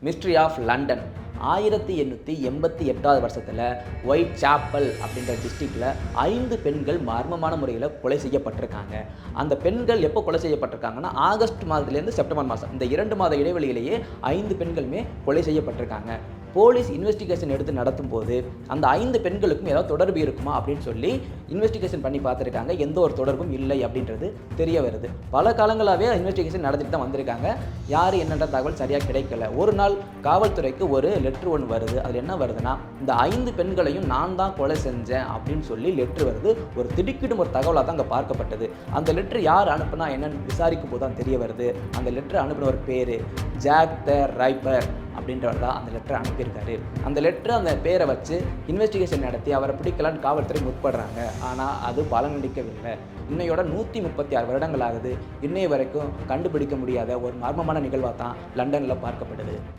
Mystery of London 1888வது வருஷத்தில் white Chappell அப்படின்ற டிஸ்ட்ரிக்டில் 5 பெண்கள் மர்மமான முறையில் கொலை செய்யப்பட்டிருக்காங்க. அந்த பெண்கள் எப்போ கொலை செய்யப்பட்டிருக்காங்கன்னா, ஆகஸ்ட் மாதத்துலேருந்து செப்டம்பர் மாதம் இந்த 2 மாத இடைவெளியிலேயே 5 பெண்களுமே கொலை செய்யப்பட்டிருக்காங்க. போலீஸ் இன்வெஸ்டிகேஷன் எடுத்து நடத்தும்போது அந்த 5 பெண்களுக்கும் ஏதாவது தொடர்பு இருக்குமா அப்படின்னு சொல்லி இன்வெஸ்டிகேஷன் பண்ணி பார்த்துருக்காங்க. எந்த ஒரு தொடர்பும் இல்லை அப்படின்றது தெரிய வருது. பல காலங்களாகவே இன்வெஸ்டிகேஷன் நடத்திட்டு தான் வந்திருக்காங்க. யார் என்னென்ற தகவல் சரியாக கிடைக்கல. ஒரு நாள் காவல்துறைக்கு ஒரு லெட்ரு ஒன்று வருது. அதில் என்ன வருதுன்னா, இந்த 5 பெண்களையும் நான் தான் கொலை செஞ்சேன் அப்படின்னு சொல்லி லெட்ரு வருது. ஒரு திடுக்கிடும் ஒரு தகவலாக தான் அங்கே பார்க்கப்பட்டது. அந்த லெட்ரு யார் அனுப்புனா என்னன்னு விசாரிக்கும் போது தான் தெரிய வருது. அந்த லெட்ரு அனுப்பினவர் பேர் ஜாக் த ரைப்பர் அப்படின்றவர் தான் அந்த லெட்டரை அனுப்பியிருக்காரு. அந்த லெட்டர் அந்த பேரை வச்சு இன்வெஸ்டிகேஷன் நடத்தி அவரை பிடிக்கலான்னு காவல்துறை முற்படுறாங்க. ஆனால் அது பலனளிக்கவில்லை. இன்னையோட 136 வருடங்கள் ஆகுது. இன்னைய வரைக்கும் கண்டுபிடிக்க முடியாத ஒரு மர்மமான நிகழ்வாக தான் லண்டனில் பார்க்கப்படுது.